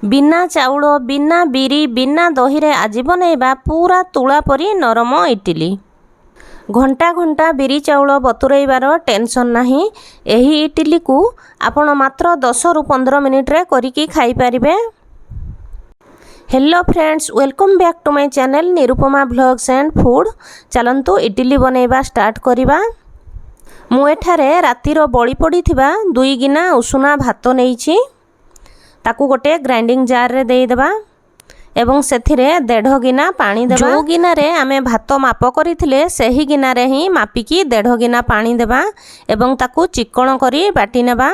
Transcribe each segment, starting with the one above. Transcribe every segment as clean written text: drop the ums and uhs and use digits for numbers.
बिना चाउल बिना बिरी बिना दही रे आज बनैबा पूरा तुला परी नरम इडली। घंटा घंटा बिरी चाउल बतुरैबार टेंशन नाही। एही इडली को आपण मात्र 10 रु 15 मिनिट रे करिकी खाई परिबे। Hello friends, welcome back to my channel Nirupama vlogs and food. चलंतु इडली बनैबा स्टार्ट करिबा। मु एठारे रातिर बळी पड़िथिबा 2 गिना उषुना भात नेइछि। ताकू गोटे ग्राइंडिंग जार रे देई देबा एवं सेथिरे 1.5 गिना पानी देबा। जो गिना रे आमे भात माप करिथिले सेही गिना रे ही मापिकी 1.5 गिना पानी देबा एवं ताकू चिकण करी बाटी नेबा।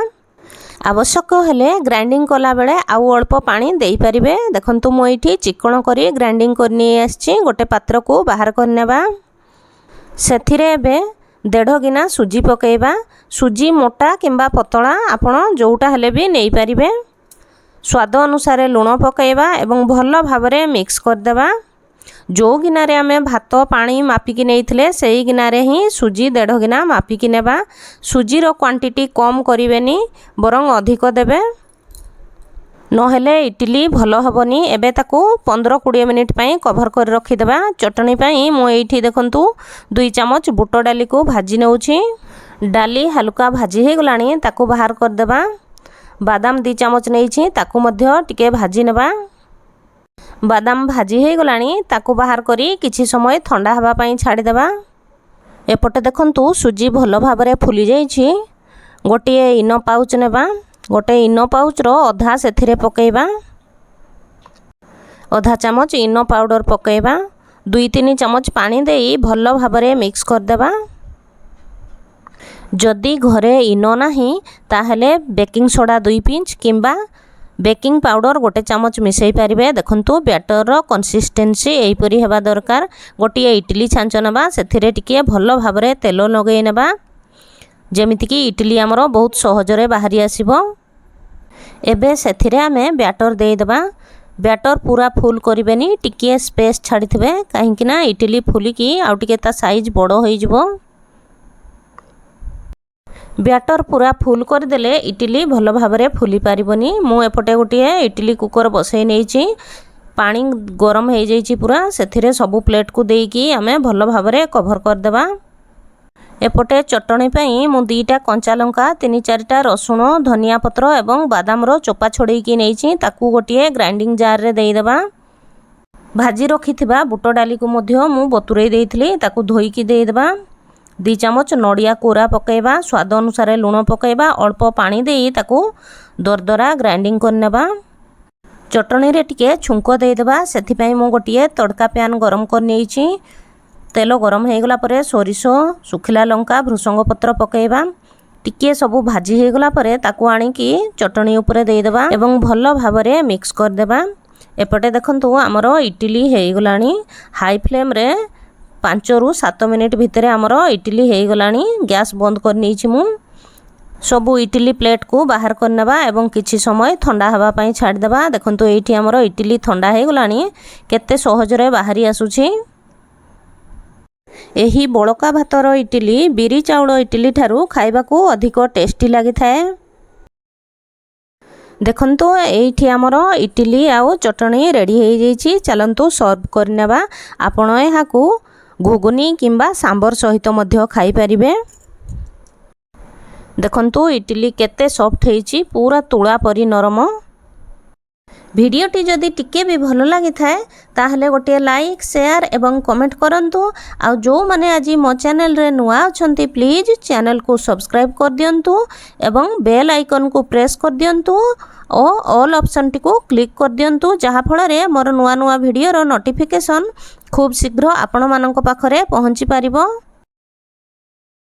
आवश्यक हेले ग्राइंडिंग कला बेले आउ अल्प पानी देई परिबे। देखंतु मु एठी चिकण करी ग्राइंडिंग करनी आछि। गोटे पात्र को बाहर करनेबा। सेथिरे एबे 1.5 गिना सुजी पकेइबा। सुजी मोटा किंबा पतला आपण जोटा हेले भी नेई परिबे। स्वाद अनुसार लुण पकेइबा एवं भल भाबरे मिक्स कर देबा। जो गिना रे आमे भात पानी मापिकी नेइथिले सेही गिना रे ही सुजी 1.5 गिना मापिकी नेबा। सुजी रो क्वांटिटी कम करिवेनी बरং अधिक देबे, नहेले इडली भल हबनी। एबे ताकू 15-20 मिनिट पई कवर कर रखि देबा। चटनी पई मु एठी देखंतु 2 चम्मच बुट डाली को भाजी नेउछि। डाली हल्का भाजी हे गलानी ताकू बाहर कर देबा। बादाम 2 चम्मच नेइछि ताकू मध्य टिके भाजी नेबा। बादाम भाजी हे गलानी ताकू बाहर करी किछि समय ठंडा हवा पई छाडी देबा। एपटे देखंतु सुजी भल भाबरे फुली जाइछि। गोटे इनो पाउच नेबा। गोटे इनो पाउच रो अधा सेथिरे पकेइबा। अधा चम्मच इनो पाउडर पकेइबा। 2-3 चम्मच पानी देई भल भाबरे मिक्स कर देबा। जदि घरे इनो नाही ताहले बेकिंग सोडा 2 पिंच किंबा बेकिंग पाउडर गोटे चम्मच मिसई पारिबे। देखंतु बैटर रो कंसिस्टेंसी एही परी हेबा दरकार। गोटे इडली छांच नेबा, सेथिरे टिके भल भाबरे तेल लगेई नेबा जेमिति कि इडली हमरो बहुत सहज रे बाहरी आसीबो। एबे सेथिरे आमे बैटर देई देबा। बैटर पूरा फुल करिबेनी, टिके स्पेस छाडिथिबे काहे कि ना इडली फुली की आ टिके ता साइज बड़ो होई जिवो। बैटर पूरा फुल कर देले इडली भल भाबरे फुली पारिबनी। मु एपटे गोटे इडली कुकर बसई नेइछि। पानी गरम हो जाइछि पूरा। सेथिरे सब प्लेट को देकी आमे भल भाबरे कवर कर देबा। एपटे चटनी पई मु 2टा कंचा लंका 3-4टा रसुण धनिया पत्र एवं बादाम रो चोपा छोड़े की नेइछि। ताकू गोटे ग्राइंडिंग जार रे देई देबा। भाजी रखिथिबा बुट डाली को मध्य मु बतुरई देइथिली ताकू धोई की देई देबा। 2 चम्मच नड़िया कोरा पकेइबा। स्वाद अनुसार लुण पकेइबा। अल्प पानी देई ताकू दरदरा ग्राइंडिंग करनेबा। चटनी रे टिके छुंक देई देबा। सेथि पई मु गोटिए तड़का पैन गरम कर नेइछि। तेल गरम हे गला परे सोरिषो सुखिला लंका भृसंग पत्र पकेइबा। टिके सब भाजी हे गला परे ताकू आनी की चटनी ऊपर देई देबा एवं भल भाबरे मिक्स कर देबा। एपटे देखंतु हमरो इडली हे गलानी। हाई फ्लेम रे 5 रु 7 मिनिट भितरे हमरो इडली हे गलानी। गैस बंद कर नेछि मु। सबु इडली प्लेट को बाहर करनेबा एवं किछि समय ठंडा हवा पई छाड़ देबा। देखंतु एठी हमरो इडली ठंडा हे गलानी। केते सहज रे बाहरी आसुछि। एही बळका भातर इडली बिरी चाउल इडली ठारू खाइबा को अधिक टेस्टी लागि थाए। देखंतु एठी हमरो इडली आउ चटनी रेडी हे जाइछि। चलंतु सर्व करनेबा। आपण एहा को घुगुनी किंबा सांबर सहित मध्य खाई परिबे। देखंतु इडली केते सॉफ्ट हेछि, पूरा तुला परी नरम। भिडियोटी जदि टिके भी भल लगी थाए ताहले गोटे लाइक शेयर एवं कमेंट करंतु। आ जो माने आज मो चैनल रे नुआ अछंती प्लीज चैनल को सब्सक्राइब कर दियंतु एवं बेल आइकन को प्रेस कर दियंतु और ऑल ऑप्शन टी को क्लिक कर दियंतु, जहा फल रे मोर नुआ नुआ वीडियो रो नोटिफिकेशन खूब शीघ्र आपण मानक पाखरे पहुंची पारिबो।